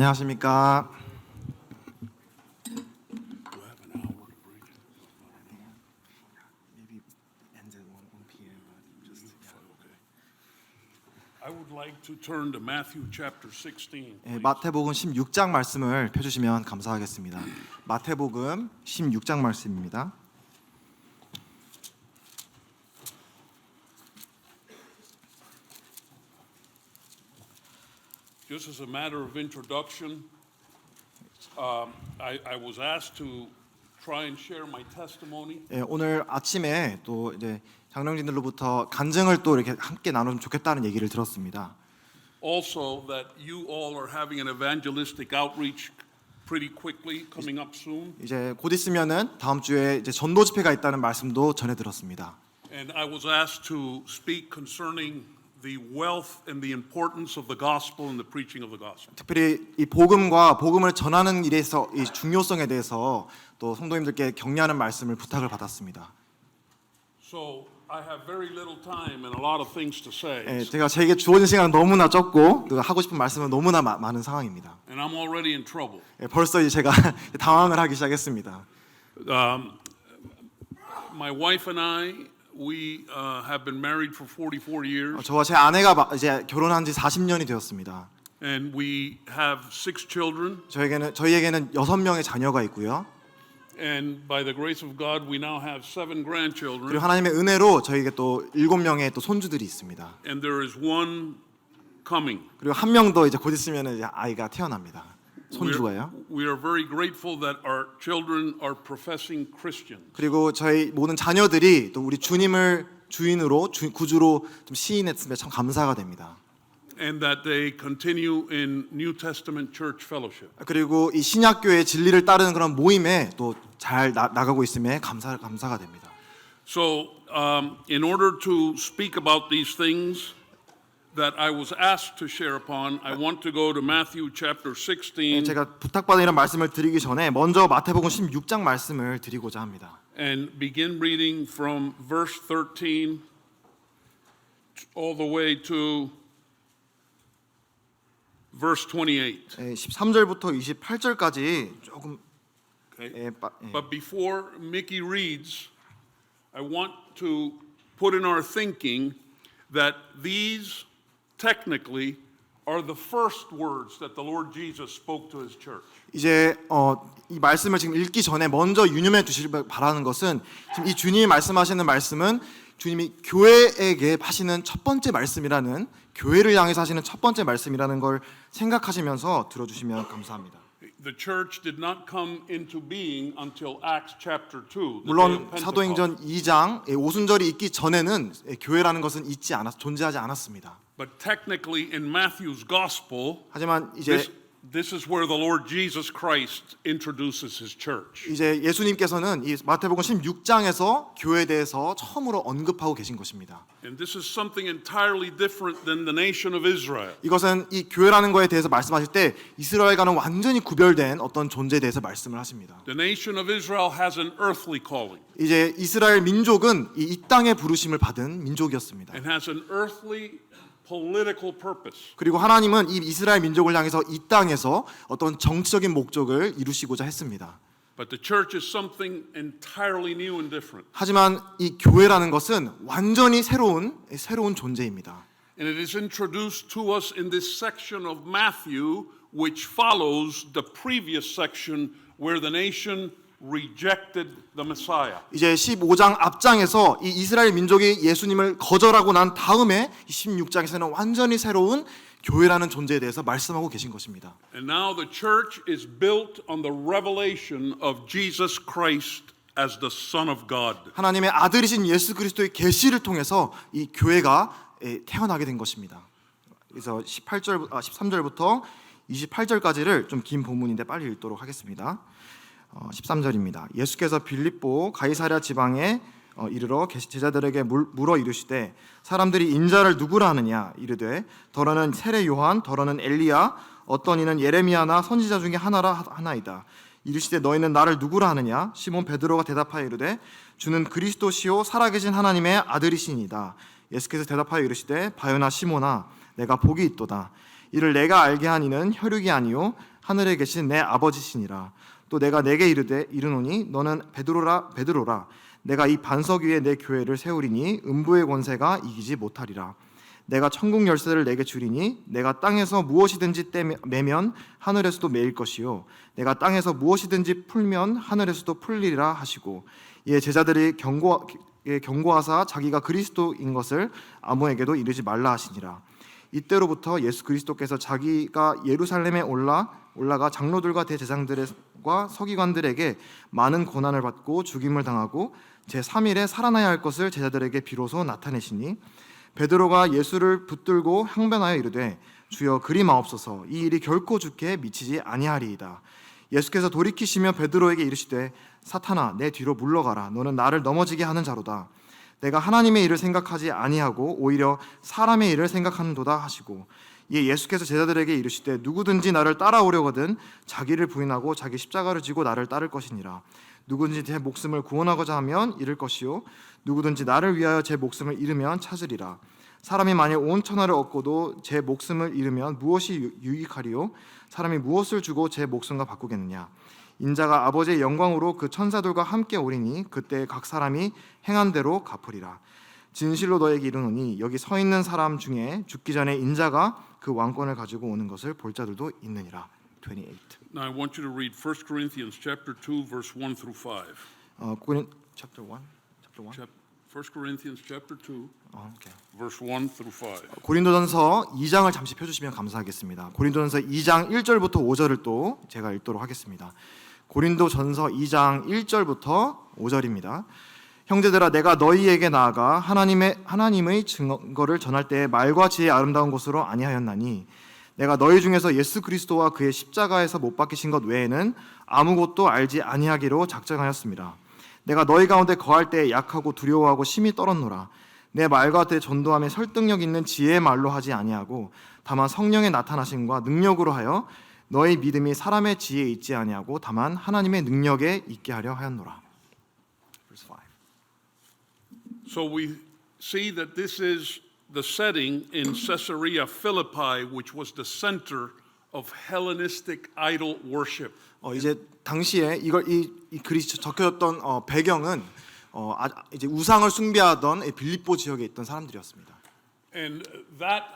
안녕하십니까. I would like to turn to Matthew chapter 16. 마태복음 16장 말씀을 펴주시면 감사하겠습니다. 마태복음 16장 말씀입니다. Just as a matter of introduction, I was asked to try and share my testimony. 오늘 아침에 또 이제 장로님들로부터 간증을 또 이렇게 함께 나누면 좋겠다는 얘기를 들었습니다. Also, that you all are having an evangelistic outreach pretty quickly coming up soon. 이제 곧 있으면은 다음 주에 이제 전도 집회가 있다는 말씀도 전해 들었습니다. And I was asked to speak concerning the wealth and the importance of the gospel and the preaching of the gospel. 특별히 이 복음과 복음을 전하는 일에서 이 중요성에 대해서 또 성도님들께 격려하는 말씀을 부탁을 받았습니다. So I have very little time and a lot of things to say. 제가 제게 주어진 시간은 너무나 적고 또 하고 싶은 말씀은 너무나 많은 상황입니다. And I'm already in trouble. 벌써 이제 제가 당황을 하기 시작했습니다. My wife and I, we have been married for 44 years, 저와 제 아내가 이제 결혼한 지 40년이 되었습니다. and we have 6 children. 저희에게는 6명의 자녀가 있고요. And by the grace of God, we now have 7 grandchildren. 그리고 하나님의 은혜로 저희에게 또 7명의 또 손주들이 있습니다. And there is one coming. 그리고 한 명 더 이제 곧 있으면 이제 아이가 태어납니다. 손주가요. We are very grateful that our children are professing Christians. 그리고 저희 모든 자녀들이 또 우리 주님을 주인으로 구주로 좀 시인했음에 참 감사가 됩니다. And that they continue in New Testament church fellowship. 그리고 이 신약교의 진리를 따르는 그런 모임에 또 잘 나가고 있음에 감사가 됩니다. So, in order to speak about these things that I was asked to share upon, I want to go to Matthew chapter 16 제가 부탁받은 이런 말씀을 드리기 전에 먼저 마태복음 16장 말씀을 드리고자 합니다. and begin reading from verse 13 all the way to verse 28. 13절부터 28절까지 조금 Okay? But before Mickey reads, I want to put in our thinking that these technically are the first words that the Lord Jesus spoke to his church. 이제 이 말씀을 지금 읽기 전에 먼저 유념해 주시길 바라는 것은 지금 이 주님이 말씀하시는 말씀은 주님이 교회에게 하시는 첫 번째 말씀이라는 교회를 향해서 하시는 첫 번째 말씀이라는 걸 생각하시면서 들어주시면 감사합니다. The church did not come into being until Acts chapter 2. the day 물론 of Pentecost. 사도행전 2장 오순절이 있기 전에는 교회라는 것은 존재하지 않았습니다. But technically in Matthew's gospel, 하지만 이제 this is where the Lord Jesus Christ introduces his church. 이제 예수님께서는 이 마태복음 16장에서 교회에 대해서 처음으로 언급하고 계신 것입니다. And this is something entirely different than the nation of Israel. 이것은 이 교회라는 거에 대해서 말씀하실 때 이스라엘과는 완전히 구별된 어떤 존재에 대해서 말씀을 하십니다. The nation of Israel has an earthly calling 이제 이스라엘 민족은 이 땅의 부르심을 받은 민족이었습니다. and has an earthly political purpose. 그리고 하나님은 이 이스라엘 민족을 향해서 이 땅에서 어떤 정치적인 목적을 이루시고자 했습니다. But the church is something entirely new and different. 하지만 이 교회라는 것은 완전히 새로운 존재입니다. And it is introduced to us in this section of Matthew, which follows the previous section where the nation rejected the Messiah. 이제 15장 앞장에서 이 이스라엘 민족이 예수님을 거절하고 난 다음에 16장에서는 완전히 새로운 교회라는 존재에 대해서 말씀하고 계신 것입니다. And now the church is built on the revelation of Jesus Christ as the Son of God. 하나님의 아들이신 예수 그리스도의 계시를 통해서 이 교회가 태어나게 된 것입니다. 그래서 13절부터 28절까지를 좀 긴 본문인데 빨리 읽도록 하겠습니다. 13절입니다. 예수께서 빌립보 가이사랴 지방에 이르러 제자들에게 물어 이르시되 사람들이 인자를 누구라 하느냐 이르되 더러는 세례 요한 더러는 엘리야 어떤 이는 예레미야나 선지자 중에 하나이다. 이르시되 너희는 나를 누구라 하느냐 시몬 베드로가 대답하여 이르되 주는 그리스도시요 살아계신 하나님의 아들이시니이다. 예수께서 대답하여 이르시되 바요나 시몬아 내가 복이 있도다. 이를 내가 알게 한 이는 혈육이 아니요 하늘에 계신 내 아버지시니라. 또 내가 내게 이르노니 너는 베드로라. 내가 이 반석 위에 내 교회를 세우리니 음부의 권세가 이기지 못하리라. 내가 천국 열쇠를 내게 주리니 내가 땅에서 무엇이든지 매면 하늘에서도 매일 것이요 내가 땅에서 무엇이든지 풀면 하늘에서도 풀리리라 하시고, 이에 제자들이 경고하사 자기가 그리스도인 것을 아무에게도 이르지 말라 하시니라. 이때로부터 예수 그리스도께서 자기가 예루살렘에 올라가 장로들과 대제사장들과 서기관들에게 많은 고난을 받고 죽임을 당하고 제3일에 살아나야 할 것을 제자들에게 비로소 나타내시니, 베드로가 예수를 붙들고 항변하여 이르되 주여 그리 마옵소서, 이 일이 결코 주께 미치지 아니하리이다. 예수께서 돌이키시며 베드로에게 이르시되 사탄아 내 뒤로 물러가라. 너는 나를 넘어지게 하는 자로다. 내가 하나님의 일을 생각하지 아니하고 오히려 사람의 일을 생각하는도다 하시고, 이에 예수께서 제자들에게 이르시되 누구든지 나를 따라오려거든 자기를 부인하고 자기 십자가를 지고 나를 따를 것이니라. 누구든지 제 목숨을 구원하고자 하면 잃을 것이요 누구든지 나를 위하여 제 목숨을 잃으면 찾으리라. 사람이 만일 온 천하를 얻고도 제 목숨을 잃으면 무엇이 유익하리요? 사람이 무엇을 주고 제 목숨과 바꾸겠느냐? 인자가 아버지의 영광으로 그 천사들과 함께 오리니 그때 각 사람이 행한 대로 갚으리라. 진실로 너에게 이르노니 여기 서 있는 사람 중에 죽기 전에 인자가 그 왕권을 가지고 오는 것을 볼 자들도 있느니라. 28. Now I want you to read 1 Corinthians chapter 2 verse 1 through 5. chapter 1. 1 Corinthians chapter 2 오케이. verse 1 through 5. 고린도전서 2장을 잠시 펴주시면 감사하겠습니다. 고린도전서 2장 1절부터 5절을 또 제가 읽도록 하겠습니다. 고린도전서 2장 1절부터 5절입니다. 형제들아 내가 너희에게 나아가 하나님의 증거를 전할 때에 말과 지혜의 아름다운 것으로 아니하였나니, 내가 너희 중에서 예수 그리스도와 그의 십자가에서 못 박히신 것 외에는 아무것도 알지 아니하기로 작정하였습니다. 내가 너희 가운데 거할 때에 약하고 두려워하고 심히 떨었노라. 내 말과 내 전도함에 설득력 있는 지혜의 말로 하지 아니하고 다만 성령의 나타나심과 능력으로 하여 너희 믿음이 사람의 지혜에 있지 아니하고 다만 하나님의 능력에 있게 하려 하였노라. Verse 5. So we see that this is the setting in Caesarea Philippi, which was the center of Hellenistic idol worship. 이제 당시에 이 글이 적혀졌던 배경은 이제 우상을 숭배하던 빌립보 지역에 있던 사람들이었습니다. And that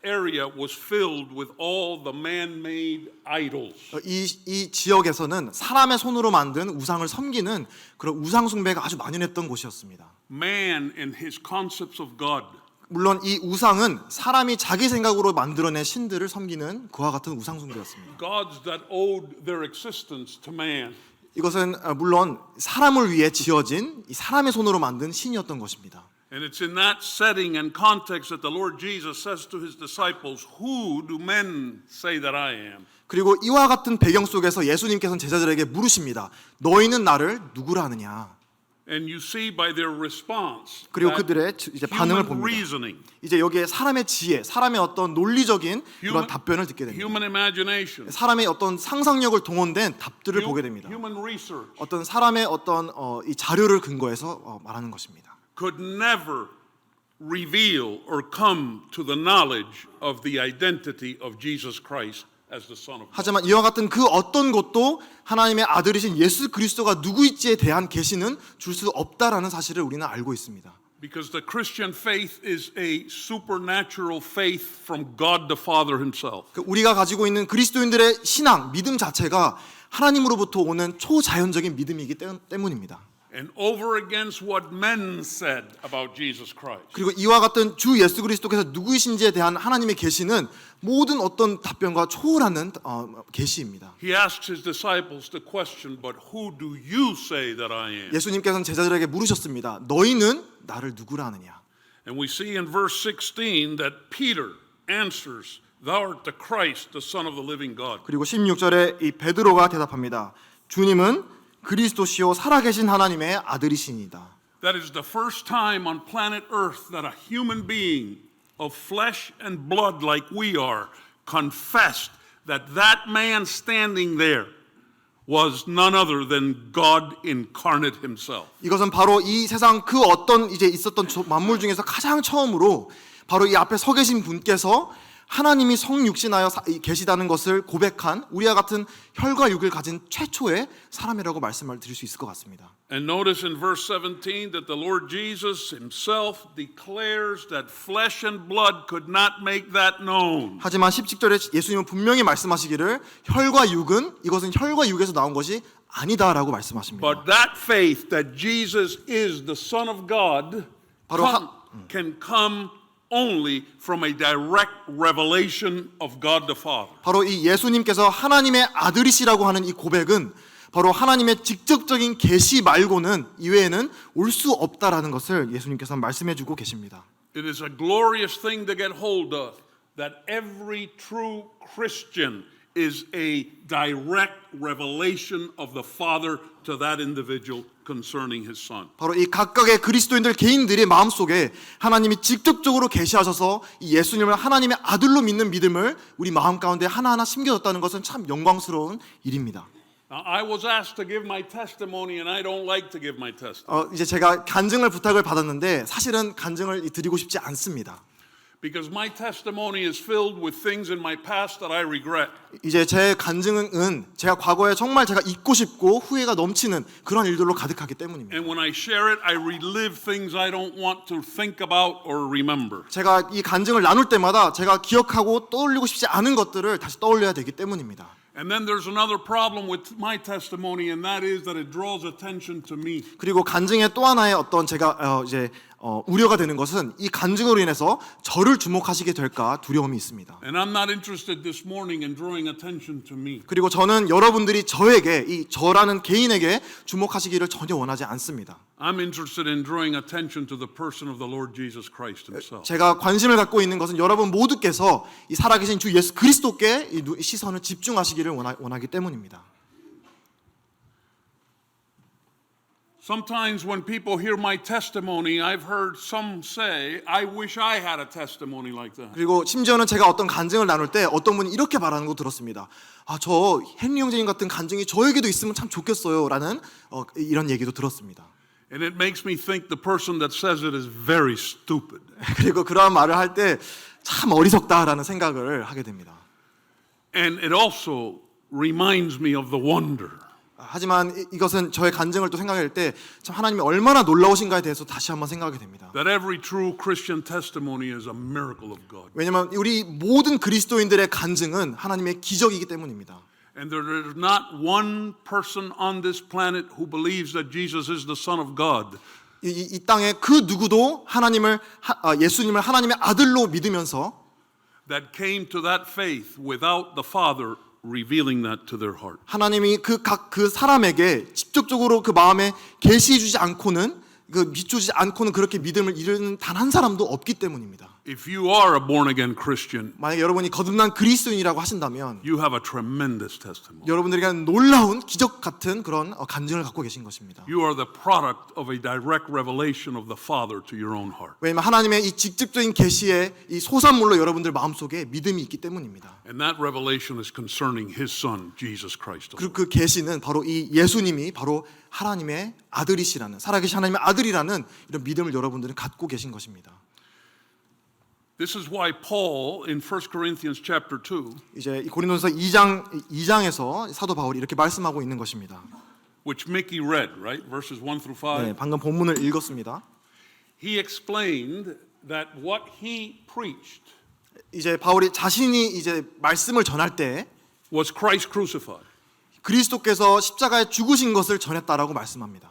area was filled with all the man-made idols. 이 지역에서는 사람의 손으로 만든 우상을 섬기는 그런 우상 숭배가 아주 만연했던 곳이었습니다. Man and his concepts of God. 물론 이 우상은 사람이 자기 생각으로 만들어낸 신들을 섬기는 그와 같은 우상 숭배였습니다. Gods that owed their existence to man. 이것은 물론 사람을 위해 지어진 이 사람의 손으로 만든 신이었던 것입니다. And it's in that setting and context that the Lord Jesus says to his disciples, "Who do men say that I am?" 그리고 이와 같은 배경 속에서 예수님께서는 제자들에게 물으십니다. 너희는 나를 누구라 하느냐? And you see by their response 그리고 that 그들의 이제 반응을 human 봅니다. reasoning, 이제 여기에 사람의 지혜, 사람의 어떤 논리적인 그런 답변을 듣게 됩니다. human imagination, 사람의 어떤 상상력을 동원된 답들을 보게 됩니다. human research 어떤 사람의 어떤 이 자료를 근거해서 말하는 것입니다. could never reveal or come to the knowledge of the identity of Jesus Christ as the Son of God. 하지만 이와 같은 그 어떤 것도 하나님의 아들이신 예수 그리스도가 누구일지에 대한 계시는 줄 수 없다라는 사실을 우리는 알고 있습니다. Because the Christian faith is a supernatural faith from God the Father himself. 우리가 가지고 있는 그리스도인들의 신앙, 믿음 자체가 하나님으로부터 오는 초자연적인 믿음이기 때문입니다. And over against what men said about Jesus Christ. 그리고 이와 같은 주 예수 그리스도께서 누구이신지에 대한 하나님의 계시는 모든 어떤 답변과 초월하는 계시입니다. He asks his disciples the question, "But who do you say that I am?" 예수님께서는 제자들에게 물으셨습니다. 너희는 나를 누구라 하느냐? And we see in verse 16 that Peter answers, "Thou art the Christ, the Son of the living God." 그리고 16절에 이 베드로가 대답합니다. 주님은 그리스도시요 살아계신 하나님의 아들이시니다. That is the first time on planet Earth that a human being of flesh and blood like we are confessed that that man standing there was none other than God incarnate himself. 이것은 바로 이 세상 그 어떤 이제 있었던 만물 중에서 가장 처음으로 바로 이 앞에 서 계신 분께서 하나님이 성육신하여 계시다는 것을 고백한 우리와 같은 혈과 육을 가진 최초의 사람이라고 말씀을 드릴 수 있을 것 같습니다. And notice in verse 17 that the Lord Jesus himself declares that flesh and blood could not make that known. 하지만 17절에 예수님은 분명히 말씀하시기를 혈과 육은 이것은 혈과 육에서 나온 것이 아니다라고 말씀하십니다. But that faith that Jesus is the Son of God can come only from a direct revelation of God the Father. 바로 이 예수님께서 하나님의 아들이시라고 하는 이 고백은 바로 하나님의 직접적인 계시 말고는 이외에는 올 수 없다라는 것을 예수님께서 말씀해 주고 계십니다. It is a glorious thing to get hold of that every true Christian is a direct revelation of the Father to that individual concerning his son. 바로 이 각각의 그리스도인들 개인들의 마음속에 하나님이 직접적으로 계시하셔서 이 예수님을 하나님의 아들로 믿는 믿음을 우리 마음 가운데 하나하나 심겨졌다는 것은 참 영광스러운 일입니다. Now, I was asked to give my testimony and I don't like to give my testimony. 이제 제가 간증을 부탁을 받았는데 사실은 간증을 드리고 싶지 않습니다. Because my testimony is filled with things in my past that I regret. 이제 제 간증은 제가 과거에 정말 제가 잊고 싶고 후회가 넘치는 그런 일들로 가득하기 때문입니다. And when I share it, I relive things I don't want to think about or remember. 제가 이 간증을 나눌 때마다 제가 기억하고 떠올리고 싶지 않은 것들을 다시 떠올려야 되기 때문입니다. And then there's another problem with my testimony, and that is that it draws attention to me. 그리고 간증의 또 하나의 어떤 제가 우려가 되는 것은 이 간증으로 인해서 저를 주목하시게 될까 두려움이 있습니다. And I'm not interested this morning in drawing attention to me. 그리고 저는 여러분들이 저에게 이 저라는 개인에게 주목하시기를 전혀 원하지 않습니다. I'm interested in drawing attention to the person of the Lord Jesus Christ himself. 제가 관심을 갖고 있는 것은 여러분 모두께서 이 살아계신 주 예수 그리스도께 이 시선을 집중하시기를 원하기 때문입니다. Sometimes when people hear my testimony, I've heard some say, I wish I had a testimony like that. 그리고 심지어는 제가 어떤 간증을 나눌 때 어떤 분이 이렇게 말하는 거 들었습니다. 저 헨리 형제님 같은 간증이 저에게도 있으면 참 좋겠어요라는 이런 얘기도 들었습니다. And it makes me think the person that says it is very stupid. 그리고 그러한 말을 할 때 참 어리석다라는 생각을 하게 됩니다. And it also reminds me of the wonder. 하지만 이것은 저의 간증을 또 생각할 때 참 하나님이 얼마나 놀라우신가에 대해서 다시 한번 생각하게 됩니다. That every true Christian testimony is a miracle of God. 왜냐하면 우리 모든 그리스도인들의 간증은 하나님의 기적이기 때문입니다. And there is not one person on this planet who believes that Jesus is the Son of God. 이 땅에 그 누구도 예수님을 하나님의 아들로 믿으면서 that came to that faith without the Father revealing that to their heart. 하나님이 그 사람에게 직접적으로 그 마음에 계시해 주지 않고는 비추지 않고는 그렇게 믿음을 이루는 단 한 사람도 없기 때문입니다. If you are a born again Christian, 만약 여러분이 거듭난 그리스도인이라고 하신다면 you have a tremendous testimony. 여러분들에게는 놀라운 기적 같은 그런 간증을 갖고 계신 것입니다. You are the product of a direct revelation of the Father to your own heart. 왜냐하면 하나님의 이 직접적인 계시의 이 소산물로 여러분들 마음속에 믿음이 있기 때문입니다. And that revelation is concerning His Son, Jesus Christ. 그리고 그 계시는 바로 이 예수님이 바로 하나님의 아들이시라는 살아계신 하나님의 아들이라는 이런 믿음을 여러분들은 갖고 계신 것입니다. This is why Paul in 1 Corinthians chapter 2, 이제 고린도서 2장에서 사도 바울이 이렇게 말씀하고 있는 것입니다. which Mickey read, right? Verses 1 through 5. 네, 방금 본문을 읽었습니다. He explained that what he preached 이제 바울이 자신이 이제 말씀을 전할 때 was Christ crucified. 그리스도께서 십자가에 죽으신 것을 전했다라고 말씀합니다.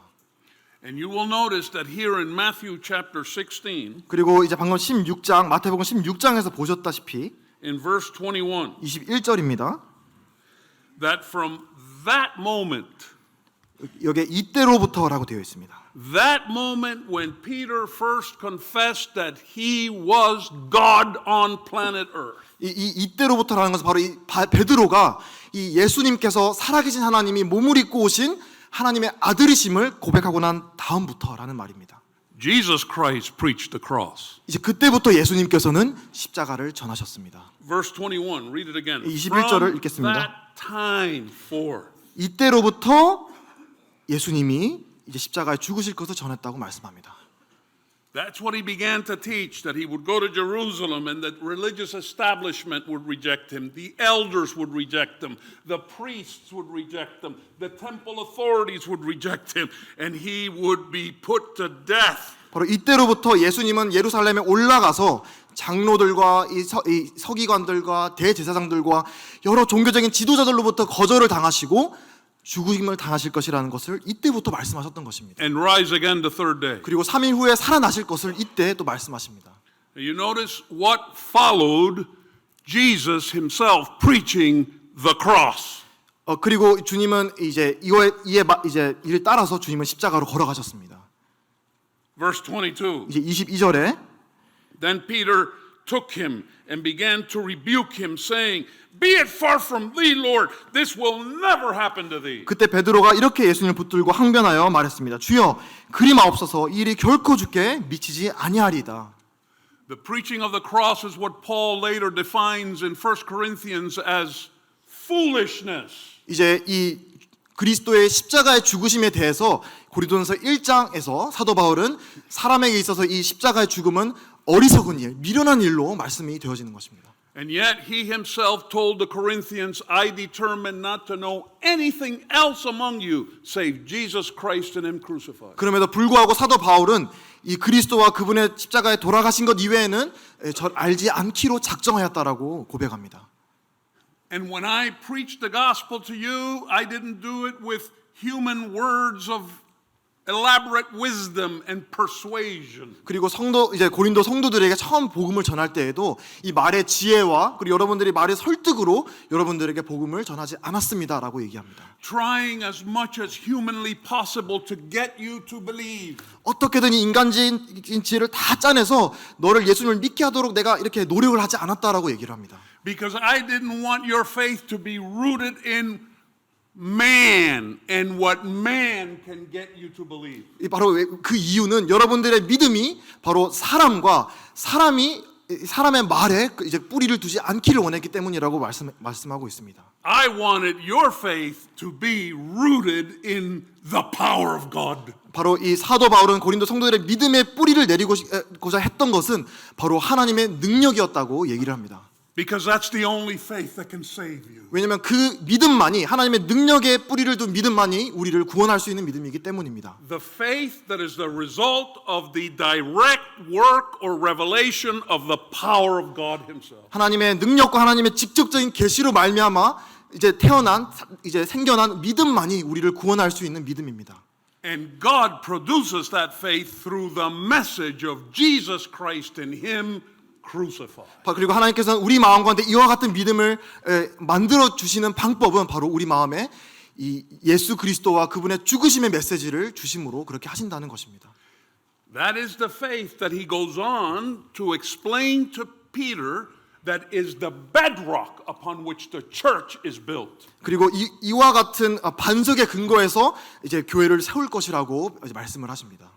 And you will notice that here in Matthew chapter 16, 그리고 이제 방금 16장 마태복음 16장에서 보셨다시피 in verse 21, 21절입니다. that from that moment, 여기에 이때로부터라고 되어 있습니다. that moment when Peter first confessed that he was God on planet Earth, 이때로부터라는 것은 바로 이 베드로가 이 예수님께서 살아계신 하나님이 몸을 입고 오신 하나님의 아들이심을 고백하고 난 다음부터라는 말입니다. Jesus Christ preached the cross. 이제 그때부터 예수님께서는 십자가를 전하셨습니다. Verse 21, read it again. 21절을 From 읽겠습니다. that time forth. 이때로부터 예수님이 이제 십자가에 죽으실 것을 전했다고 말씀합니다. That's what he began to teach, that he would go to Jerusalem and that religious establishment would reject him. The elders would reject him. The priests would reject him. The temple authorities would reject him. And he would be put to death. 바로 이때로부터 예수님은 예루살렘에 올라가서 장로들과 이 서기관들과 대제사장들과 여러 종교적인 지도자들로부터 거절을 당하시고 죽음을 당하실 것이라는 것을 이때부터 말씀하셨던 것입니다. And rise again the third day. 그리고 3일 후에 살아나실 것을 이때 또 말씀하십니다. You notice what followed Jesus himself preaching the cross. 그리고 주님은 이제 이를 따라서 주님은 십자가로 걸어가셨습니다. Verse 22. 이제 22절에 Then Peter took him and began to rebuke him, saying, Be it far from thee, Lord, this will never happen to thee. 그때 베드로가 이렇게 예수님을 붙들고 항변하여 말했습니다. 주여, 그리 마옵소서, 이 일이 결코 주께 미치지 아니하리이다. The preaching of the cross is what Paul later defines in 1 Corinthians as foolishness. 이제 이 그리스도의 십자가의 죽으심에 대해서 고린도전서 1장에서 사도 바울은 사람에게 있어서 이 십자가의 죽음은 어리석은 일, 미련한 일로 말씀이 되어지는 것입니다. And yet he himself told the Corinthians, I determined not to know anything else among you save Jesus Christ and him crucified. 그럼에도 불구하고 사도 바울은 이 그리스도와 그분의 십자가에 돌아가신 것 이외에는 절 알지 않기로 작정하였다라고 고백합니다. And when I preached the gospel to you, I didn't do it with human words of elaborate wisdom and persuasion. 그리고 고린도 성도들에게 처음 복음을 전할 때에도 이 말의 지혜와 그리고 여러분들이 말의 설득으로 여러분들에게 복음을 전하지 않았습니다라고 얘기합니다. Trying as much as humanly possible to get you to believe. 어떻게든 인간적인 지혜를 다 짜내서 너를 예수님을 믿게 하도록 내가 이렇게 노력을 하지 않았다라고 얘기를 합니다. Because I didn't want your faith to be rooted in man and what man can get you to believe. 바로 그 이유는 여러분들의 믿음이 바로 사람의 말에 이제 뿌리를 두지 않기를 원했기 때문이라고 말씀하고 있습니다. I wanted your faith to be rooted in the power of God. 바로 이 사도 바울은 고린도 성도들의 믿음의 뿌리를 내리고자 했던 것은 바로 하나님의 능력이었다고 얘기를 합니다. Because that's the only faith that can save you. 왜냐하면 그 믿음만이 하나님의 능력의 뿌리를 둔 믿음만이 우리를 구원할 수 있는 믿음이기 때문입니다. The faith that is the result of the direct work or revelation of the power of God himself. 하나님의 능력과 하나님의 직접적인 계시로 말미암아 이제 생겨난 믿음만이 우리를 구원할 수 있는 믿음입니다. And God produces that faith through the message of Jesus Christ and him crucified. 그리고 하나님께서는 우리 마음 가운데 이와 같은 믿음을 만들어 주시는 방법은 바로 우리 마음에 이 예수 그리스도와 그분의 죽으심의 메시지를 주심으로 그렇게 하신다는 것입니다. That is the faith that he goes on to explain to Peter that is the bedrock upon which the church is built. 그리고 이와 같은 반석의 근거에서 이제 교회를 세울 것이라고 말씀을 하십니다.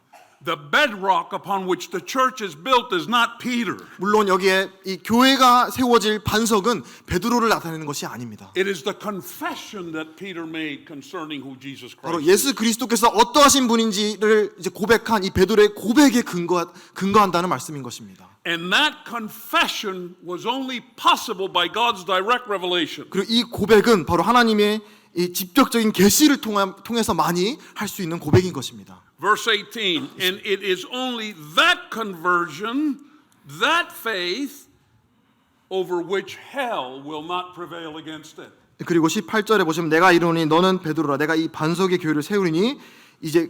The bedrock upon which the church is built is not Peter. 물론 여기에 이 교회가 세워질 반석은 베드로를 나타내는 것이 아닙니다. It is the confession that Peter made concerning who Jesus 바로 Christ is. 예수 그리스도께서 어떠하신 분인지를 이제 고백한 이 베드로의 고백에 근거한다는 말씀인 것입니다. And that confession was only possible by God's direct revelation. 그리고 이 고백은 바로 하나님의 이 직접적인 계시를 통해서만이 할 수 있는 고백인 것입니다. Verse 18, and it is only that conversion, that faith, over which hell will not prevail against it. 그리고 18절에 보시면 내가 이르노니 너는 베드로라 내가 이 반석의 교회를 세우리니 이제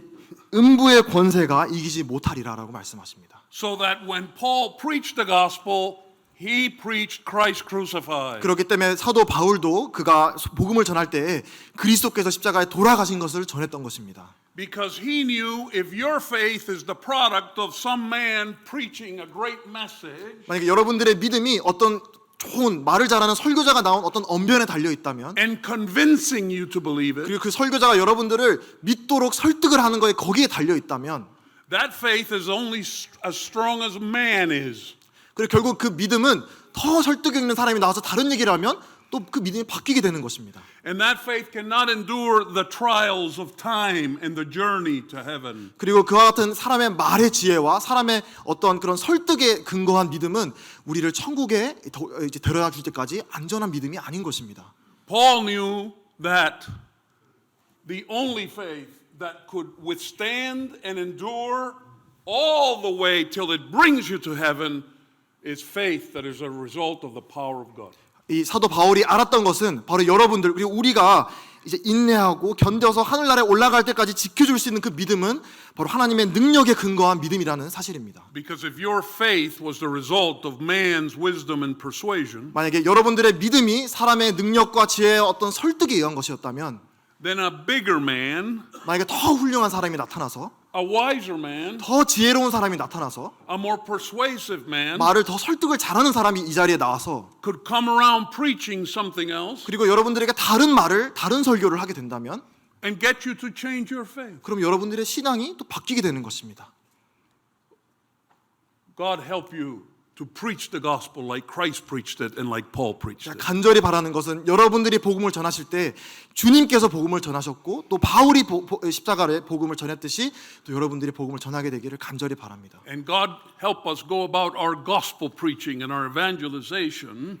음부의 권세가 이기지 못하리라라고 말씀하십니다. So that when Paul preached the gospel, he preached Christ crucified. 그렇기 때문에 사도 바울도 그가 복음을 전할 때에 그리스도께서 십자가에 돌아가신 것을 전했던 것입니다. Because he knew if your faith is the product of some man preaching a great message 만약에 여러분들의 믿음이 어떤 좋은 말을 잘하는 설교자가 나온 어떤 언변에 달려 있다면 and convincing you to believe it, 그리고 그 설교자가 여러분들을 믿도록 설득을 하는 거에 거기에 달려 있다면 that faith is only as strong as man is. 그리고 결국 그 믿음은 더 설득력 있는 사람이 나와서 다른 얘기를 하면 또 그 믿음이 바뀌게 되는 것입니다. And that faith cannot endure the trials of time and the journey to heaven. 그리고 그와 같은 사람의 말의 지혜와 사람의 어떤 그런 설득에 근거한 믿음은 우리를 천국에 이제 데려다 줄 때까지 안전한 믿음이 아닌 것입니다. Paul knew that the only faith that could withstand and endure all the way till it brings you to heaven is faith that is a result of the power of God. 이 사도 바울이 알았던 것은 바로 여러분들 그리고 우리가 이제 인내하고 견뎌서 하늘나라에 올라갈 때까지 지켜줄 수 있는 그 믿음은 바로 하나님의 능력에 근거한 믿음이라는 사실입니다. Because if your faith was the result of man's wisdom and persuasion, 만약에 여러분들의 믿음이 사람의 능력과 지혜의 어떤 설득에 의한 것이었다면 then a bigger man, 만약에 더 훌륭한 사람이 나타나서 a wiser man, 더 지혜로운 사람이 나타나서 a more persuasive man 말을 더 설득을 잘하는 사람이 이 자리에 나와서 could come around preaching something else 그리고 여러분들에게 다른 말을 다른 설교를 하게 된다면 and get you to change your faith. 그럼 여러분들의 신앙이 또 바뀌게 되는 것입니다. God help you to preach the gospel like Christ preached it and like Paul preached it. 간절히 바라는 것은 여러분들이 복음을 전하실 때 주님께서 복음을 전하셨고 또 바울이 십자가의 복음을 전했듯이 또 여러분들이 복음을 전하게 되기를 간절히 바랍니다. And God help us go about our gospel preaching and our evangelization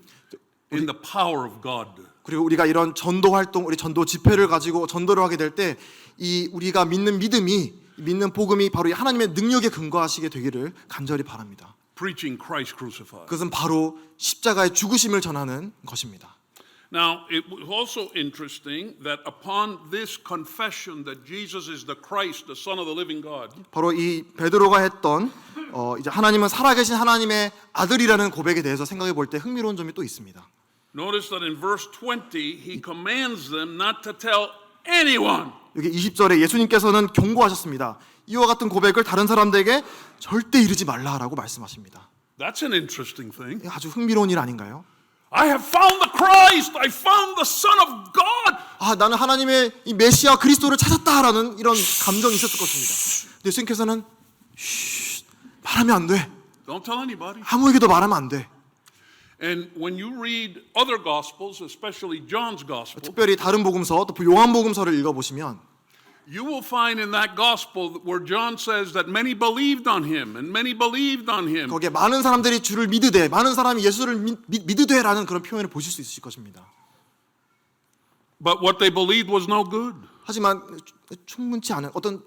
in the power of God. 그리고 우리가 이런 전도 활동, 우리 전도 집회를 가지고 전도를 하게 될 때 이 우리가 믿는 믿음이 믿는 복음이 바로 이 하나님의 능력에 근거하시게 되기를 간절히 바랍니다. Preaching Christ crucified. 그것은 바로 십자가의 죽으심을 전하는 것입니다. Now, it was also interesting that upon this confession that Jesus is the Christ, the Son of the living God, 바로 이 베드로가 했던 이제 하나님은 살아계신 하나님의 아들이라는 고백에 대해서 생각해 볼 때 흥미로운 점이 또 있습니다. notice that in verse 20, he commands them not to tell anyone. 여기 20절에 예수님께서는 경고하셨습니다. 이와 같은 고백을 다른 사람들에게 절대 이르지 말라라고 말씀하십니다. That's an interesting thing. 아주 흥미로운 일 아닌가요? I have found the Christ. I found the Son of God. 아, 나는 하나님의 이 메시아 그리스도를 찾았다라는 이런 감정이 있었을 것입니다. 근데 예수님께서는 말하면 안 돼. Don't tell anybody. 아무에게도 말하면 안 돼. And when you read other gospels, especially John's gospel, 특별히 다른 복음서 또 요한복음서를 읽어보시면 you will find in that gospel where John says that many believed on him and many believed on him. 거기에 많은 사람들이 주를 믿으되 많은 사람이 예수를 믿으되라는 그런 표현을 보실 수 있으실 것입니다. But what they believed was no good. 하지만 충분치 않은 어떤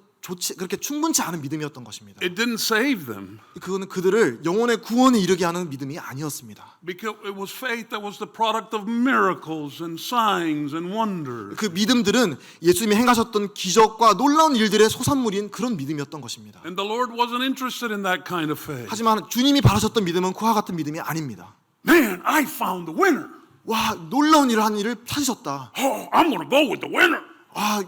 그렇게 충분치 않은 믿음이었던 것입니다. It didn't save them. 그거는 그들을 영혼의 구원에 이르게 하는 믿음이 아니었습니다. Because it was faith that was the product of miracles and signs and wonders. 그 믿음들은 예수님이 행하셨던 기적과 놀라운 일들의 소산물인 그런 믿음이었던 것입니다. And the Lord wasn't interested in that kind of faith. 하지만 주님이 바라셨던 믿음은 그와 같은 믿음이 아닙니다. Man, I found the winner. 와, 놀라운 일을 한 일을 찾으셨다. Oh, I'm going to go with the winner. 아,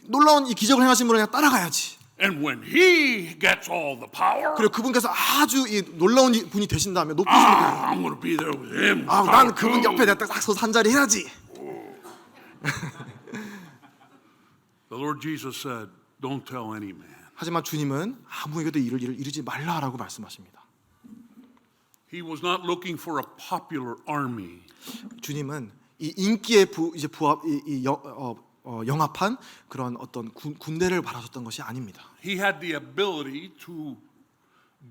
놀라운 이 기적을 행하신 분을 그냥 따라가야지. And when he gets all the power, 그리고 그분께서 아주 이 놀라운 분이 되신 다음에 높으신 분이 I'm going to be there with him. 아, 난 그분 옆에 내가 딱 서서 한 자리 해야지. The Lord Jesus said, "Don't tell any man." 하지만 주님은 아무에게도 이를 이르지 말라라고 말씀하십니다. He was not looking for a popular army. 주님은 이 인기에 영합한 그런 어떤 군대를 바라셨던 것이 아닙니다. He had the ability to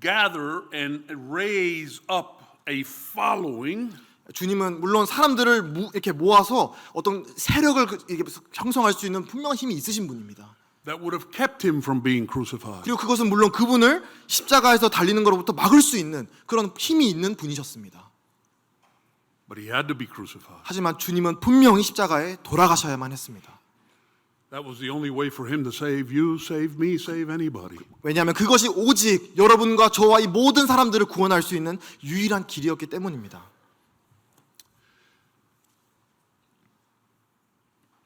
gather and raise up a following. 주님은 물론 사람들을 이렇게 모아서 어떤 세력을 이렇게 형성할 수 있는 분명한 힘이 있으신 분입니다. That would have kept him from being crucified. 그리고 그것은 물론 그분을 십자가에서 달리는 것로부터 막을 수 있는 그런 힘이 있는 분이셨습니다. But he had to be crucified. 하지만 주님은 분명히 십자가에 돌아가셔야만 했습니다. That was the only way for him to save you, save me, save anybody. 왜냐하면 그것이 오직 여러분과 저와 이 모든 사람들을 구원할 수 있는 유일한 길이었기 때문입니다.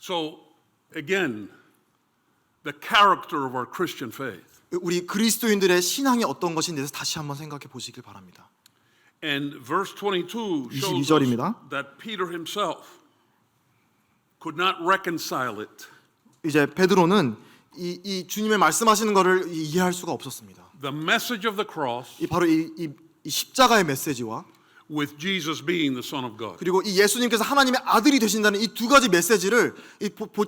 So again, the character of our Christian faith. 우리 그리스도인들의 신앙이 어떤 것인지에 대해서 다시 한번 생각해 보시길 바랍니다. And verse 22 shows us 22절입니다. that Peter himself could not reconcile it. 이제 베드로는 이 주님의 말씀하시는 것을 이해할 수가 없었습니다. The message of the cross 이 바로 이 십자가의 메시지와 with Jesus being the Son of God. 그리고 이 예수님께서 하나님의 아들이 되신다는 이 두 가지 메시지를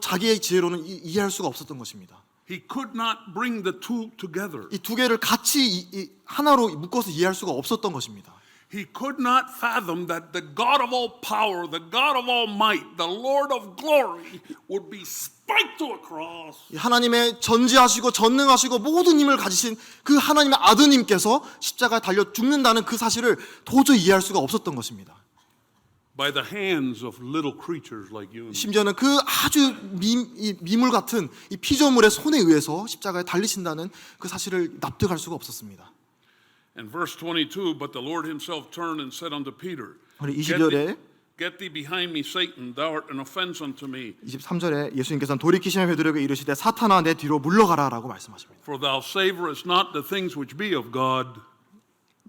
자기의 지혜로는 이해할 수가 없었던 것입니다. He could not bring the two together. 이 두 개를 같이 하나로 묶어서 이해할 수가 없었던 것입니다. He could not fathom that the God of all power, the God of all might, the Lord of glory would be spiked to a cross. 하나님의 전지하시고 전능하시고 모든 힘을 가지신 그 하나님의 아드님께서 십자가에 달려 죽는다는 그 사실을 도저히 이해할 수가 없었던 것입니다. By the hands of little creatures like you and me. 심지어는 그 아주 미물 같은 이 피조물의 손에 의해서 십자가에 달리신다는 그 사실을 납득할 수가 없었습니다. And verse 22, but the Lord himself turned and said unto Peter, 우리 20절에 Get thee behind me, Satan, thou art an offense unto me. 23절에 예수님께서는 돌이키시며 베드로에게 이르시되 사탄아 내 뒤로 물러가라라고 말씀하십니다. For thou savorest not the things which be of God.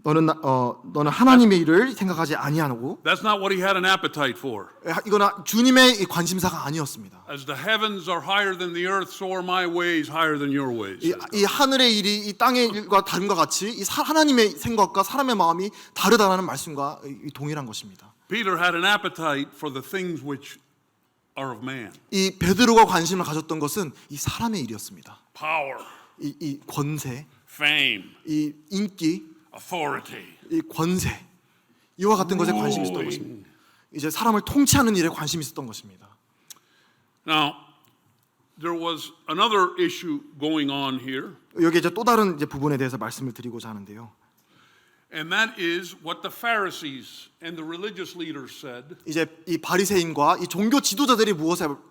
너는 하나님의 일을 생각하지 아니하고 That's not what he had an appetite for. 이거나 주님의 관심사가 아니었습니다. As the heavens are higher than the earth, so are my ways higher than your ways. 이 하늘의 일이 이 땅의 일과 다름과 같이 이 하나님의 생각과 사람의 마음이 다르다는 말씀과 동일한 것입니다. Peter had an appetite for the things which are of man. 이 베드로가 관심을 가졌던 것은 이 사람의 일이었습니다. Power, 이 권세, fame, 이 인기, authority. 이 권세 이와 같은 것에 관심이 있었던 것입니다. 이제 사람을 통치하는 일에 관심이 있었던 것입니다. Now, there was another issue going on here, 여기 이제 또 다른 이제 부분에 대해서 말씀을 드리고자 하는데요. and that is what the Pharisees and the religious leaders said, 이제 이 바리새인과 이 종교 지도자들이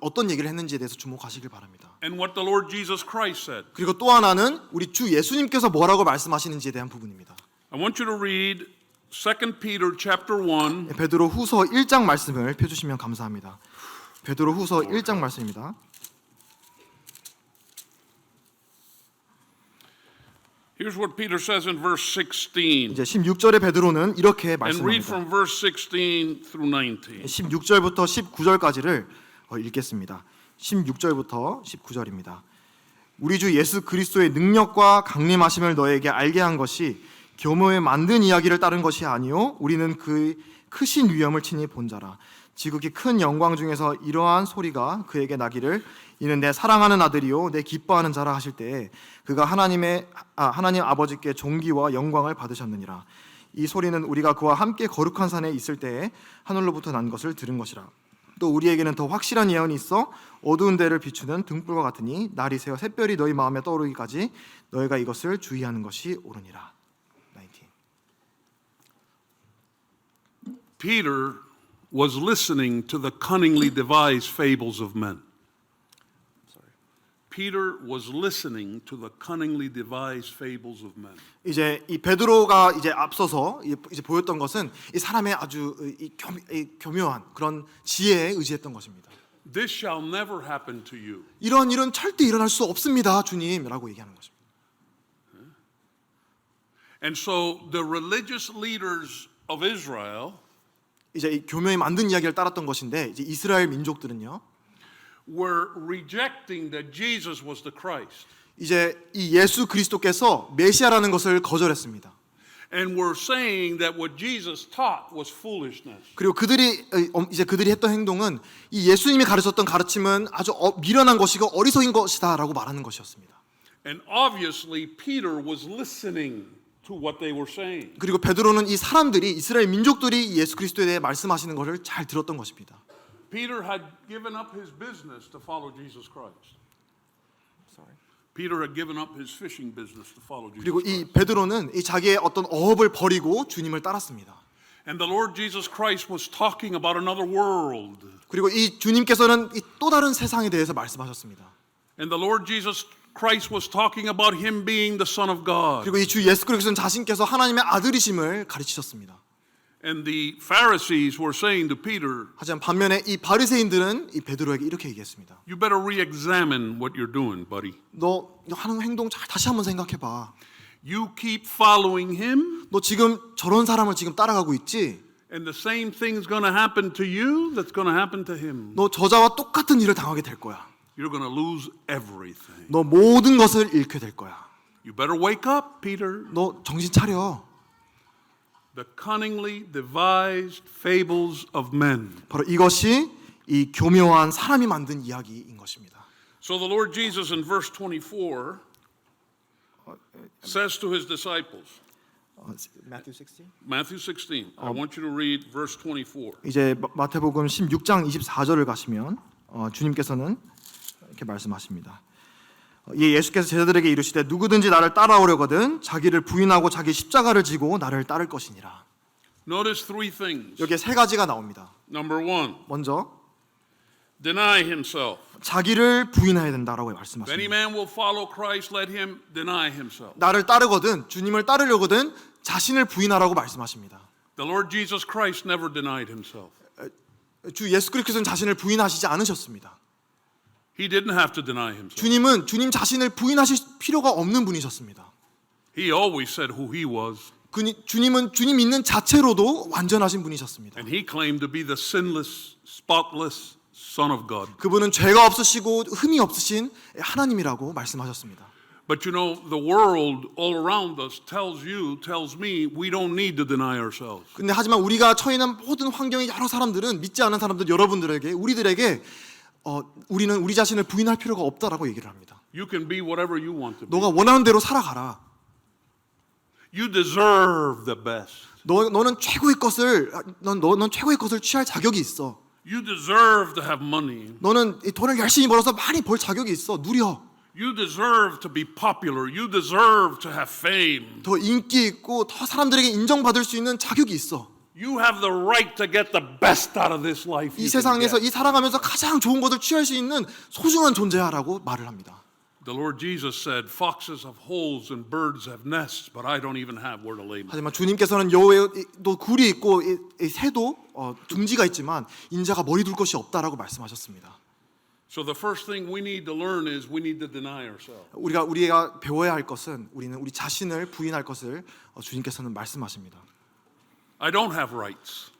어떤 얘기를 했는지에 대해서 주목하시길 바랍니다. and what the Lord Jesus Christ said. 그리고 또 하나는 우리 주 예수님께서 뭐라고 말씀하시는지에 대한 부분입니다. I want you to read 2 Peter chapter 1, 베드로 후서 1장 말씀을 펴주시면 감사합니다. 베드로 후서 1장 말씀입니다. Here's what Peter says in verse 16. 이제 16절에 베드로는 이렇게 And read 말씀합니다. from verse 16 through 19. 16절부터 19절까지를 읽겠습니다. 16절부터 19절입니다. 우리 주 예수 그리스도의 능력과 강림하심을 너에게 알게 한 것이 교묘에 만든 이야기를 따른 것이 아니요 우리는 그 크신 위엄을 친히 본 자라. 지극히 큰 영광 중에서 이러한 소리가 그에게 나기를 이는 내 사랑하는 아들이요 내 기뻐하는 자라 하실 때에 그가 하나님 아버지께 존귀와 영광을 받으셨느니라. 이 소리는 우리가 그와 함께 거룩한 산에 있을 때에 하늘로부터 난 것을 들은 것이라. 또 우리에게는 더 확실한 예언이 있어 어두운 데를 비추는 등불과 같으니 날이 새어 샛별이 너희 마음에 떠오르기까지 너희가 이것을 주의하는 것이 옳으니라. 19. Peter was listening to the cunningly devised fables of men. Peter was listening to the cunningly devised fables of men. 이제 이 베드로가 이제 앞서서 이제 보였던 것은 이 사람의 아주 교묘한 그런 지혜에 의지했던 것입니다. This shall never happen to you. 이런 일은 절대 일어날 수 없습니다, 주님이라고 얘기하는 것입니다. And so the religious leaders of Israel 이제 이 교묘히 만든 이야기를 따랐던 것인데 이제 이스라엘 민족들은요. were rejecting that Jesus was the Christ. 이제 이 예수 그리스도께서 메시아라는 것을 거절했습니다. And were saying that what Jesus taught was foolishness. 그리고 그들이 했던 행동은 이 예수님이 가르쳤던 가르침은 아주 미련한 것이고 어리석인 것이다라고 말하는 것이었습니다. And obviously Peter was listening to what they were saying. 그리고 베드로는 이 사람들이 이스라엘 민족들이 예수 그리스도에 대해 말씀하시는 것을 잘 들었던 것입니다. Peter had given up his business to follow Jesus Christ. Peter had given up his fishing business to follow Jesus 그리고 Christ. 이 베드로는 이 자기의 어떤 어업을 버리고 주님을 따랐습니다. And the Lord Jesus Christ was talking about another world. 그리고 이 주님께서는 이 또 다른 세상에 대해서 말씀하셨습니다. And the Lord Jesus Christ was talking about him being the Son of God. 그리고 이 주 예수 그리스도는 자신께서 하나님의 아들이심을 가르치셨습니다. And the Pharisees were saying to Peter, 하지만 반면에 이 바리새인들은 이 베드로에게 이렇게 얘기했습니다. you better re-examine what you're doing, buddy. 너 하는 행동 다시 한번 생각해봐. You keep following him, 너 지금 저런 사람을 지금 따라가고 있지? and the same thing's going to happen to you that's going to happen to him. 너 저자와 똑같은 일을 당하게 될 거야. You're going to lose everything. 너 모든 것을 잃게 될 거야. You better wake up, Peter. 너 정신 차려. the cunningly devised fables of men. 바로 이것이 이 교묘한 사람이 만든 이야기인 것입니다. So the Lord Jesus in verse 24 says to his disciples, Matthew 16. Matthew 16. I want you to read verse 24. 이제 마태복음 16장 24절을 가시면 주님께서는 이렇게 말씀하십니다. 예수께서 제자들에게 이르시되 누구든지 나를 따라오려거든 자기를 부인하고 자기 십자가를 지고 나를 따를 것이니라. Notice three things. 여기에 세 가지가 나옵니다. Number one, 먼저 deny himself. 자기를 부인해야 된다라고 If any 말씀하십니다. man will follow Christ, let him deny himself. 나를 따르거든 주님을 따르려거든 자신을 부인하라고 말씀하십니다. The Lord Jesus Christ never denied himself. 주 예수 그리스도는 자신을 부인하시지 않으셨습니다. He didn't have to deny himself. 주님은 주님 자신을 부인하실 필요가 없는 분이셨습니다. He always said who he was. 주님은 주님 있는 자체로도 완전하신 분이셨습니다. And he claimed to be the sinless, spotless Son of God. 그분은 죄가 없으시고 흠이 없으신 하나님이라고 말씀하셨습니다. But you know, the world all around us tells me, we don't need to deny ourselves. 근데 하지만 우리가 처해 있는 모든 환경의 여러 사람들은 믿지 않은 사람들 여러분들에게 우리들에게 우리는 우리 자신을 부인할 필요가 없다라고 얘기를 합니다. You can be whatever you want to be. 너가 원하는 대로 살아가라. You deserve the best. 너는 최고의 것을 넌 최고의 것을 취할 자격이 있어. You deserve to have money. 너는 이 돈을 열심히 벌어서 많이 벌 자격이 있어. 누려. You deserve to be popular. You deserve to have fame. 더 인기 있고 더 사람들에게 인정받을 수 있는 자격이 있어. You have the right to get the best out of this life. 이 you can 세상에서 get. 이 살아가면서 가장 좋은 것을 취할 수 있는 소중한 존재야라고 말을 합니다. The Lord Jesus said, "Foxes have holes and birds have nests, but I don't even have where to lay my." 하지만 주님께서는 여호와도 굴이 있고 이 새도 둥지가 있지만 인자가 머리 둘 것이 없다라고 말씀하셨습니다. So the first thing we need to learn is we need to deny ourselves. 우리가 배워야 할 것은 우리는 우리 자신을 부인할 것을 주님께서는 말씀하십니다. I don't have rights.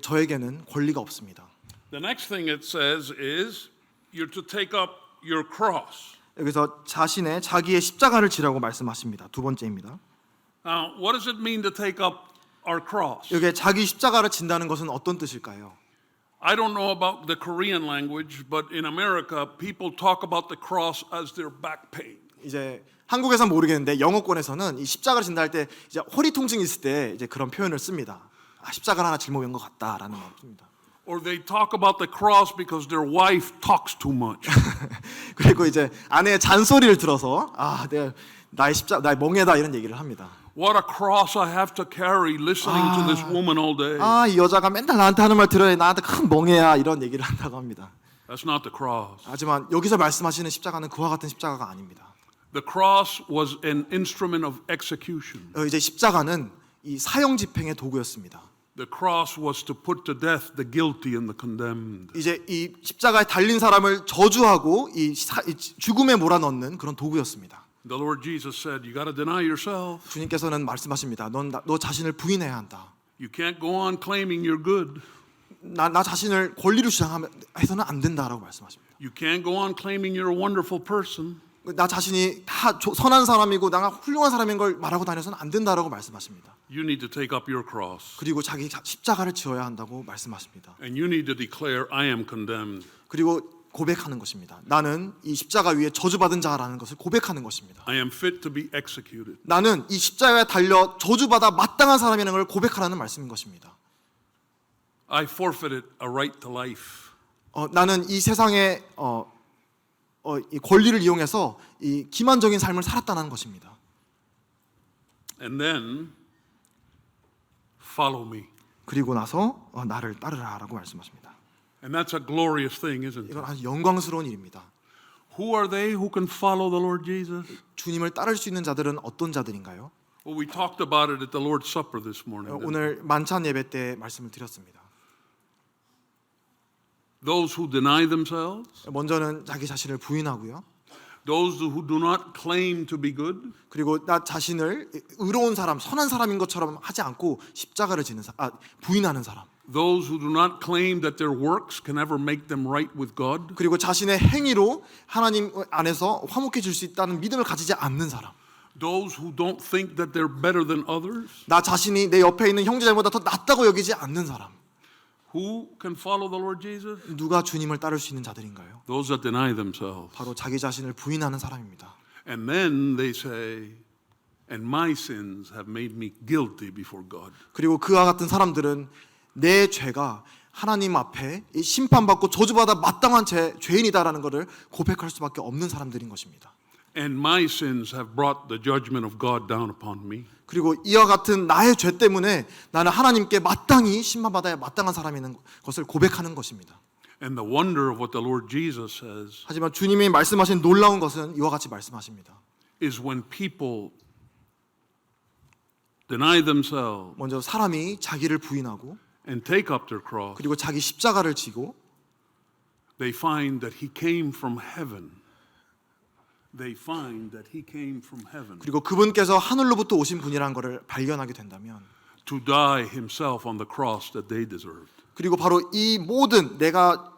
저에게는 권리가 없습니다. The next thing it says is you're to take up your cross. 여기서 자기의 십자가를 지라고 말씀하십니다. 두 번째입니다. Now, what does it mean to take up our cross? 여기에 자기 십자가를 진다는 것은 어떤 뜻일까요? I don't know about the Korean language, but in America, people talk about the cross as their back pain. 이제 한국에선 모르겠는데 영어권에서는 이 십자가를 진다 할 때 이제 허리 통증이 있을 때 이제 그런 표현을 씁니다. 시십자가를 하나 짊어진 것 같다라는 말입니다. Or they talk about the cross because their wife talks too much. 그리고 이제 아내의 잔소리를 들어서 나의 멍에다 이런 얘기를 합니다. What a cross I have to carry listening to this woman all day. 이 여자가 맨날 나한테 하는 말 들어야 나한테 큰 멍에야 이런 얘기를 한다고 합니다. That's not the cross. 하지만 여기서 말씀하시는 십자가는 그와 같은 십자가가 아닙니다. The cross was an instrument of execution. 이제 십자가는 이 사형 집행의 도구였습니다. The cross was to put to death the guilty and the condemned. 이제 이 십자가에 달린 사람을 저주하고 이 죽음에 몰아넣는 그런 도구였습니다. The Lord Jesus said, "You got to deny yourself. 주님께서는 말씀하십니다. 너 자신을 부인해야 한다. You can't go on claiming you're good. 나 자신을 권리로 주장해서는 안 된다라고 말씀하십니다. You can't go on claiming you're a wonderful person. 나 자신이 다 선한 사람이고 내가 훌륭한 사람인 걸 말하고 다녀서는 안 된다라고 말씀하십니다. You need to take up your cross. 그리고 자기 십자가를 지어야 한다고 말씀하십니다. And you need to declare, I am condemned. 그리고 고백하는 것입니다. 나는 이 십자가 위에 저주받은 자라는 것을 고백하는 것입니다. I am fit to be executed. 나는 이 십자가에 달려 저주받아 마땅한 사람이라는 걸 고백하라는 말씀인 것입니다. I forfeited a right to life. 나는 이 세상에 이 권리를 이용해서 이 기만적인 삶을 살았다는 것입니다. And then follow me. 그리고 나서 나를 따르라라고 말씀하십니다. And that's a glorious thing, isn't it? 이건 아주 영광스러운 일입니다. Who are they who can follow the Lord Jesus? 주님을 따를 수 있는 자들은 어떤 자들인가요? Well, we talked about it at the Lord's Supper this morning. didn't we? 오늘 만찬 예배 때 말씀을 드렸습니다. Those who deny themselves, 먼저는 자기 자신을 부인하고요. those who do not claim to be good, 그리고 나 자신을 의로운 사람, 선한 사람인 것처럼 하지 않고 십자가를 지는 부인하는 사람. those who do not claim that their works can ever make them right with God, 그리고 자신의 행위로 하나님 안에서 화목해질 수 있다는 믿음을 가지지 않는 사람. Those who don't think that they're better than others. 나 자신이 내 옆에 있는 형제자매보다 더 낫다고 여기지 않는 사람. Who can follow the Lord Jesus? 누가 주님을 따를 수 있는 자들인가요? Those that deny themselves. 바로 자기 자신을 부인하는 사람입니다. And then they say, and my sins have made me guilty before God. 그리고 그와 같은 사람들은 내 죄가 하나님 앞에 심판받고 저주받아 마땅한 죄인이다라는 것을 고백할 수밖에 없는 사람들인 것입니다. And my sins have brought the judgment of God down upon me. 그리고 이와 같은 나의 죄 때문에 나는 하나님께 마땅히 심판받아야 마땅한 사람이라는 것을 고백하는 것입니다. And the wonder of what the Lord Jesus says 하지만 주님이 말씀하신 놀라운 것은 이와 같이 말씀하십니다. is when people deny themselves 먼저 사람이 자기를 부인하고 and take up their cross, 그리고 자기 십자가를 지고 they find that he came from heaven. They find that he came from heaven 그리고 그분께서 하늘로부터 오신 분이라는 것을 발견하게 된다면 to die himself on the cross that they deserved. 그리고 바로 이 모든 내가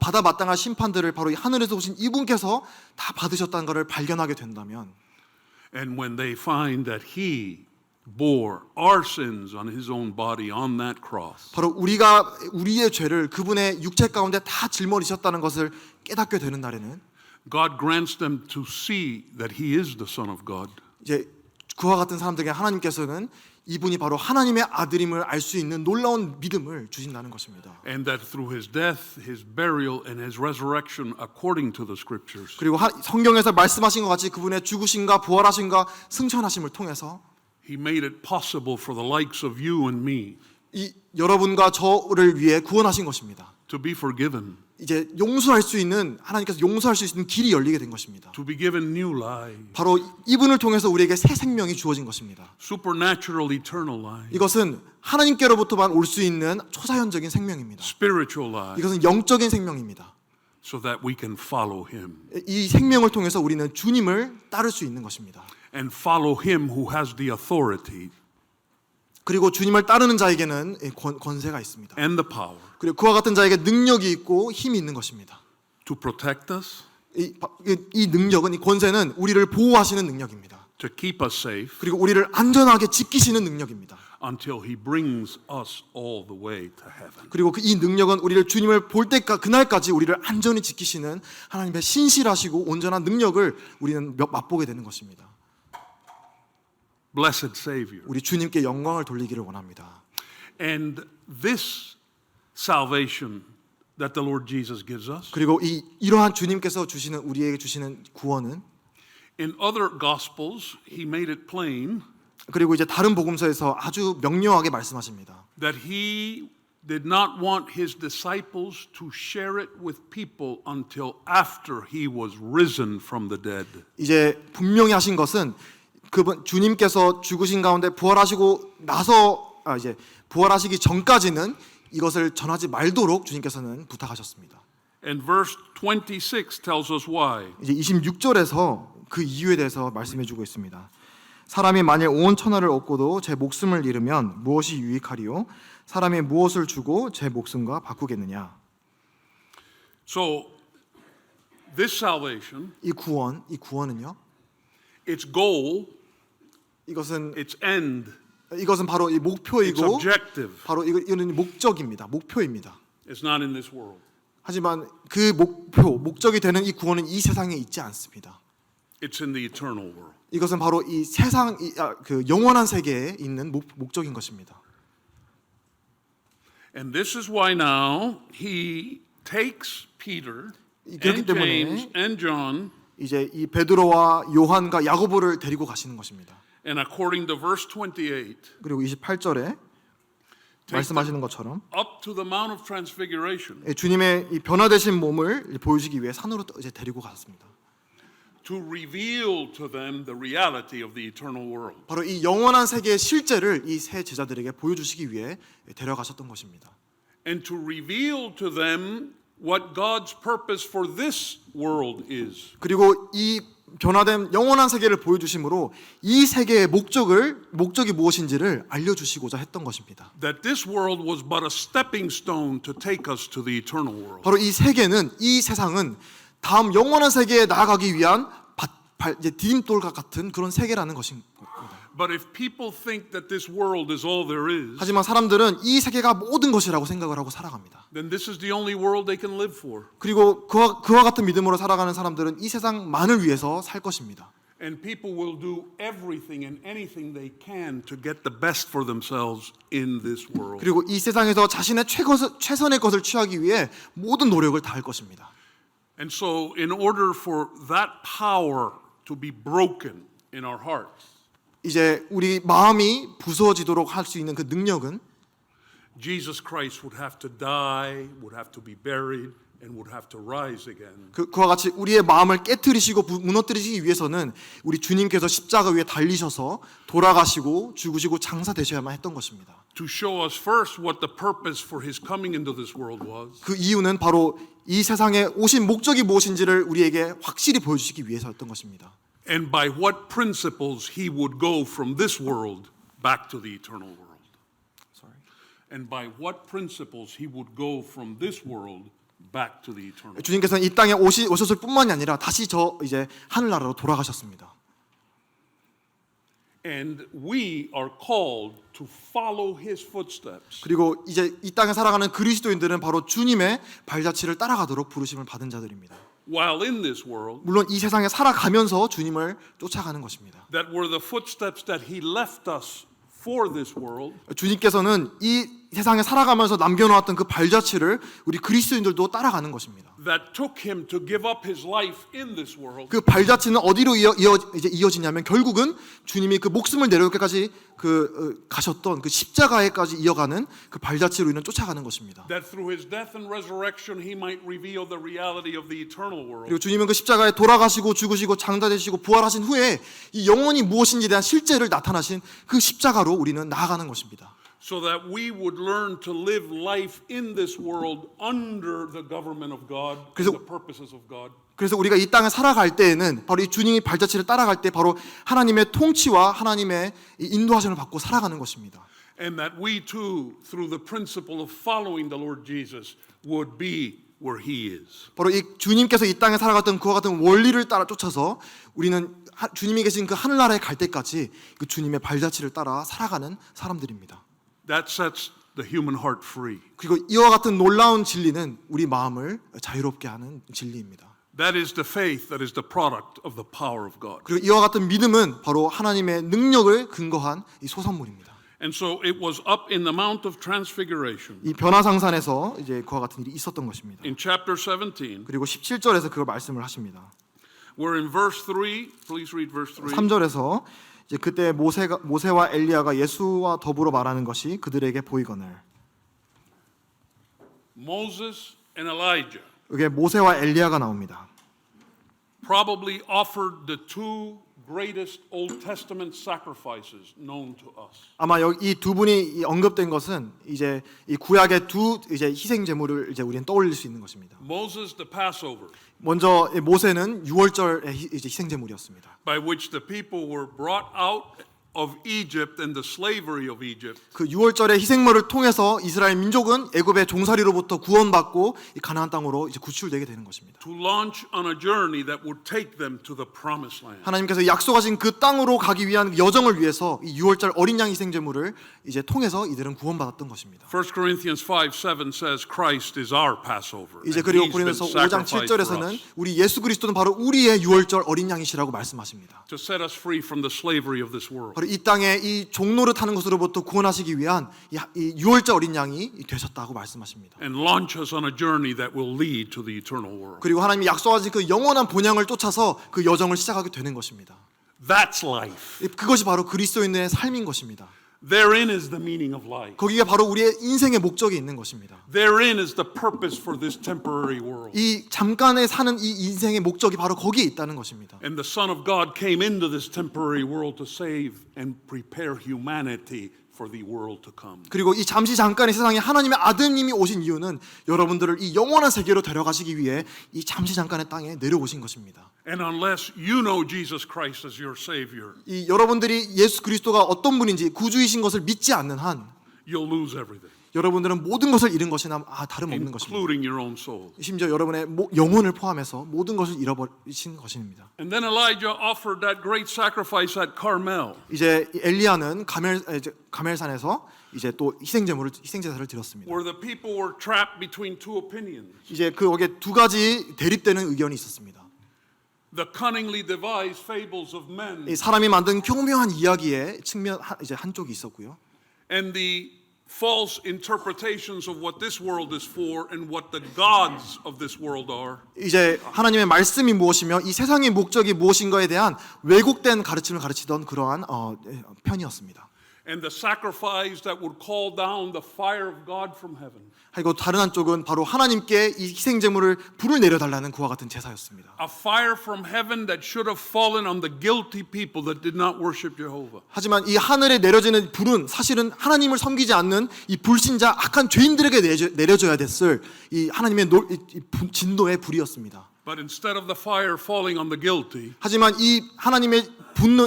받아 마땅한 심판들을 바로 이 하늘에서 오신 이분께서 다 받으셨다는 것을 발견하게 된다면 And when they find that he bore our sins on his own body on that cross, 바로 우리의 죄를 그분의 육체 가운데 다 짊어지셨다는 것을 깨닫게 되는 날에는 God grants them to see that he is the Son of God. 이제 그와 같은 사람들에게 하나님께서는 이분이 바로 하나님의 아들임을 알 수 있는 놀라운 믿음을 주신다는 것입니다. And that through his death, his burial, and his resurrection according to the scriptures, 그리고 성경에서 말씀하신 것 같이 그분의 죽으심과 부활하심과 승천하심을 통해서 he made it possible for the likes of you and me 이 여러분과 저를 위해 구원하신 것입니다. to be forgiven, 이제 용서할 수 있는 하나님께서 용서할 수 있는 길이 열리게 된 것입니다. to be given new life, 바로 이분을 통해서 우리에게 새 생명이 주어진 것입니다. supernatural eternal life, 이것은 하나님께로부터만 올 수 있는 초자연적인 생명입니다. spiritual life, 이것은 영적인 생명입니다. so that we can follow him 이 생명을 통해서 우리는 주님을 따를 수 있는 것입니다. and follow him who has the authority 그리고 주님을 따르는 자에게는 권세가 있습니다. and the power 그리고 그와 같은 자에게 능력이 있고 힘이 있는 것입니다. to protect us, 이 능력은 이 권세는 우리를 보호하시는 능력입니다. to keep us safe 그리고 우리를 안전하게 지키시는 능력입니다. until he brings us all the way to heaven. 그리고 이 능력은 우리를 주님을 볼 때까 그날까지 우리를 안전히 지키시는 하나님의 신실하시고 온전한 능력을 우리는 맛보게 되는 것입니다. Blessed Savior. 우리 주님께 영광을 돌리기를 원합니다. And this salvation that the Lord Jesus gives us, 그리고 이러한 주님께서 주시는 우리에게 주시는 구원은 in other gospels, he made it plain 그리고 이제 다른 복음서에서 아주 명료하게 말씀하십니다. that he did not want his disciples to share it with people until after he was risen from the dead. 이제 분명히 하신 것은 그분 주님께서 죽으신 가운데 부활하시고 나서 이제 부활하시기 전까지는 이것을 전하지 말도록 주님께서는 부탁하셨습니다. And verse 26 tells us why. 이제 26절에서 그 이유에 대해서 말씀해 주고 있습니다. 사람이 만일 온 천하를 얻고도 제 목숨을 잃으면 무엇이 유익하리요? 사람이 무엇을 주고 제 목숨과 바꾸겠느냐? So this salvation, 이 구원은요? its goal, 이것은 its end, 바로 이 its 목표이고 objective 바로 이거는 목적입니다. 목표입니다. is not in this world. 하지만 그 목적이 되는 이 구원은 이 세상에 있지 않습니다. It's in the eternal world. 이것은 바로 이 세상 그 영원한 세계에 있는 목적인 것입니다. And this is why now he takes Peter 그렇기 and 때문에 James and John, 이제 이 베드로와 요한과 야고보를 데리고 가시는 것입니다. and according to verse 28, 그리고 28절에 말씀하시는 것처럼 up to the Mount of Transfiguration 주님의 이 변화되신 몸을 보여주기 위해 산으로 이제 데리고 갔습니다. to reveal to them the reality of the eternal world. 바로 이 영원한 세계의 실제를 이 세 제자들에게 보여주시기 위해 데려가셨던 것입니다. And to reveal to them what God's purpose for this world is. 그리고 이 변화된 영원한 세계를 보여주심으로 이 세계의 목적이 무엇인지를 알려주시고자 했던 것입니다. That this world was but a stepping stone to take us to the eternal world. 바로 이 세상은 다음 영원한 세계에 나아가기 위한 이제 디딤돌과 같은 그런 세계라는 것입니다. But if people think that this world is all there is, 하지만 사람들은 이 세계가 모든 것이라고 생각을 하고 살아갑니다. then this is the only world they can live for. 그리고 그와 같은 믿음으로 살아가는 사람들은 이 세상만을 위해서 살 것입니다. And people will do everything and anything they can to get the best for themselves in this world. 그리고 이 세상에서 자신의 최선의 것을 취하기 위해 모든 노력을 다할 것입니다. And so in order for that power to be broken in our hearts, 이제 우리 마음이 부서지도록 할 수 있는 그 능력은 Jesus Christ would have to die, would have to be buried, and would have to rise again. 그와 같이 우리의 마음을 깨트리시고 무너뜨리시기 위해서는 우리 주님께서 십자가 위에 달리셔서 돌아가시고 죽으시고 장사되셔야만 했던 것입니다. To show us first what the purpose for his coming into this world was, 그 이유는 바로 이 세상에 오신 목적이 무엇인지를 우리에게 확실히 보여주시기 위해서였던 것입니다. and by what principles he would go from this world back to the eternal world. And by what principles he would go from this world back to the eternal world. 주님께서는 이 땅에 오셨을 뿐만이 아니라 다시 이제 하늘나라로 돌아가셨습니다. And we are called to follow his footsteps. 그리고 이제 이 땅에 살아가는 그리스도인들은 바로 주님의 발자취를 따라가도록 부르심을 받은 자들입니다. While in this world, 물론 이 세상에 살아가면서 주님을 쫓아가는 것입니다. that were the footsteps that he left us for this world. 주님께서는 이 세상에 살아가면서 남겨놓았던 그 발자취를 우리 그리스도인들도 따라가는 것입니다. That took him to give up his life in this world. 그 발자취는 어디로 이어지냐면 결국은 주님이 그 목숨을 내려놓기까지 가셨던 그 십자가에까지 이어가는 그 발자취로 인해 쫓아가는 것입니다. That through his death and resurrection he might reveal the reality of the eternal world. 그리고 주님은 그 십자가에 돌아가시고 죽으시고 장사되시고 부활하신 후에 이 영혼이 무엇인지에 대한 실제를 나타나신 그 십자가로 우리는 나아가는 것입니다. So that we would learn to live life in this world under the government of God, 그래서- the purposes of God. 그래서 우리가 이 땅에 살아갈 때에는 바로 이 주님이 발자취를 따라갈 때 바로 하나님의 통치와 하나님의 이 인도하심을 받고 살아가는 것입니다. And that we too, through the principle of following the Lord Jesus, would be where he is. 바로 이 주님께서 이 땅에 살아갔던 그와 같은 원리를 따라 쫓아서 우리는 주님이 계신 그 하늘나라에 갈 때까지 그 주님의 발자취를 따라 살아가는 사람들입니다. That sets the human heart free. 그리고 이와 같은 놀라운 진리는 우리 마음을 자유롭게 하는 진리입니다. That is the faith that is the product of the power of God. 그리고 이와 같은 믿음은 바로 하나님의 능력을 근거한 이 소산물입니다. And so it was up in the Mount of Transfiguration 이 변화상산에서 이제 그와 같은 일이 있었던 것입니다. in chapter 17, 그리고 17절에서 그걸 말씀을 하십니다. where in verse 3, please read verse 3. 3절에서 이제 그때 모세와 엘리야가 예수와 더불어 말하는 것이 그들에게 보이거늘. Moses and Elijah 여기에 모세와 엘리야가 나옵니다. probably offered the two greatest Old Testament sacrifices known to us. 아마 여기 이 두 분이 언급된 것은 이제 이 구약의 두 이제 희생 제물을 이제 우리는 떠올릴 수 있는 것입니다. Moses, the Passover, 먼저 모세는 유월절의 이제 희생 제물이었습니다. by which the people were brought out of Egypt and the slavery of Egypt 그 유월절의 희생물을 통해서 이스라엘 민족은 애굽의 종살이로부터 구원받고 이 가나안 땅으로 이제 구출되게 되는 것입니다. to launch on a journey that would take them to the promised land. 하나님께서 약속하신 그 땅으로 가기 위한 여정을 위해서 이 유월절 어린 양 희생 제물을 이제 통해서 이들은 구원받았던 것입니다. 1 Corinthians 5:7 says Christ is our Passover. 이제 and 그리고 he's been 고린도서 5장 sacrificed for 7절에서는 us 우리 예수 그리스도는 바로 우리의 유월절 어린 양이시라고 말씀하십니다. to set us free from the slavery of this world. 바로 이 땅에 이 종노릇 하는 것으로부터 구원하시기 위한 이 유월절 어린 양이 되셨다고 말씀하십니다. And launch us on a journey that will lead to the eternal world. 그리고 하나님이 약속하신 그 영원한 본향을 쫓아서 그 여정을 시작하게 되는 것입니다. That's life. 그것이 바로 그리스도인의 삶인 것입니다. Therein is the meaning of life. 거기가 바로 우리의 인생의 목적이 있는 것입니다. Therein is the purpose for this temporary world. 이 잠깐에 사는 이 인생의 목적이 바로 거기에 있다는 것입니다. And the Son of God came into this temporary world to save and prepare humanity for the world to come. 그리고 이 잠시 잠깐의 세상에 하나님의 아드님이 오신 이유는 여러분들을 이 영원한 세계로 데려가시기 위해 이 잠시 잠깐의 땅에 내려오신 것입니다. And unless you know Jesus Christ as your Savior, 이 여러분들이 예수 그리스도가 어떤 분인지 구주이신 것을 믿지 않는 한 you'll lose everything. 여러분들은 모든 것을 잃은 것이나 다름없는 것입니다. including your own soul. 심지어 여러분의 영혼을 포함해서 모든 것을 잃어버리신 것입니다. And then Elijah offered that great sacrifice at Carmel. 이제 엘리야는 가멜산에서 이제 또 희생제사를 드렸습니다. Where the people were trapped between two opinions. 이제 거기에 두 가지 대립되는 의견이 있었습니다. The cunningly devised fables of men 이 사람이 만든 교묘한 이야기의 측면 이제 한쪽이 있었고요. and the false interpretations of what this world is for and what the gods of this world are. 이제 하나님의 말씀이 무엇이며 이 세상의 목적이 무엇인가에 대한 왜곡된 가르침을 가르치던 그러한 편이었습니다. And the sacrifice that would call down the fire of God from heaven. 그리고 다른 한쪽은 바로 하나님께 이 희생제물을 불을 내려달라는 그와 같은 제사였습니다. A fire from heaven that should have fallen on the guilty people that did not worship Jehovah. 하지만 이 하늘에 내려지는 불은 사실은 하나님을 섬기지 않는 이 불신자 악한 죄인들에게 내려져야 됐을 이 하나님의 진노의 불이었습니다. But instead of the fire falling on the guilty, 하지만 이 하나님의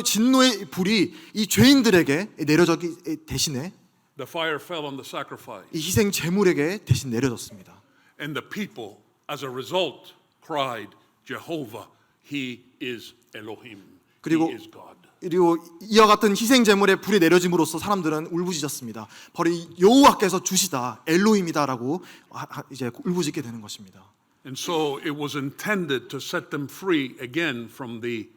진노의 불이 이 죄인들에게 내려졌기 대신에 the fire fell on the sacrifice. 이 희생 제물에게 대신 내려졌습니다. And the people, as a result, cried, Jehovah, He is Elohim. 그리고 He is God. 그리고 이와 같은 희생 제물에 불이 내려짐으로써 사람들은 울부짖었습니다. 바로 이 여호와께서 주시다, 엘로힘이다라고 이제 울부짖게 되는 것입니다. And so it was intended to set them free again from the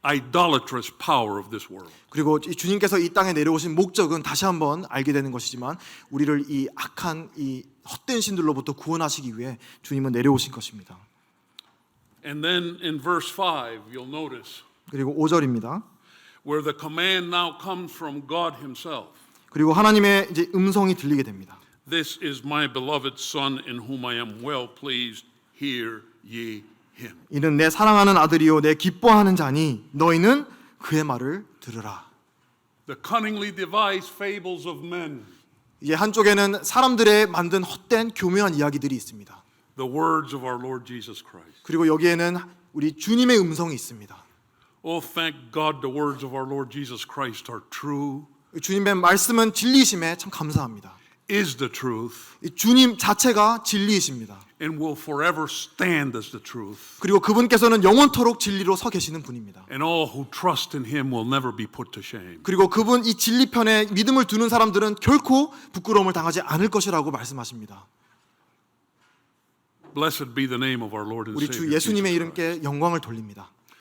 idolatrous power of this world. 그리고 주님께서 이 땅에 내려오신 목적은 다시 한번 알게 되는 것이지만 우리를 이 악한 이 헛된 신들로부터 구원하시기 위해 주님은 내려오신 것입니다. And then in verse 5, you'll notice 그리고 5절입니다. where the command now comes from God Himself. 그리고 하나님의 이제 음성이 들리게 됩니다. This is my beloved Son in whom I am well pleased. Hear ye him. 이는 내 사랑하는 아들이요 내 기뻐하는 자니 너희는 그의 말을 들으라. The cunningly devised fables of men. 이제 한쪽에는 사람들의 만든 헛된 교묘한 이야기들이 있습니다. The words of our Lord Jesus Christ. 그리고 여기에는 우리 주님의 음성이 있습니다. Oh, thank God the words of our Lord Jesus Christ are true. 주님의 말씀은 진리심에 참 감사합니다. Is the truth. 주님 자체가 진리이십니다. And will forever stand as the truth. 그리고 그분께서는 영원토록 진리로 서 계시는 분입니다. And all who trust in Him will never be put to shame. 그리고 그분 이 진리편에 믿음을 두는 사람들은 결코 부끄러움을 당하지 않을 것이라고 말씀하십니다. Blessed be the name of our Lord and 우리 주 Savior. 예수님의 Jesus Christ. 이름께 영광을 돌립니다.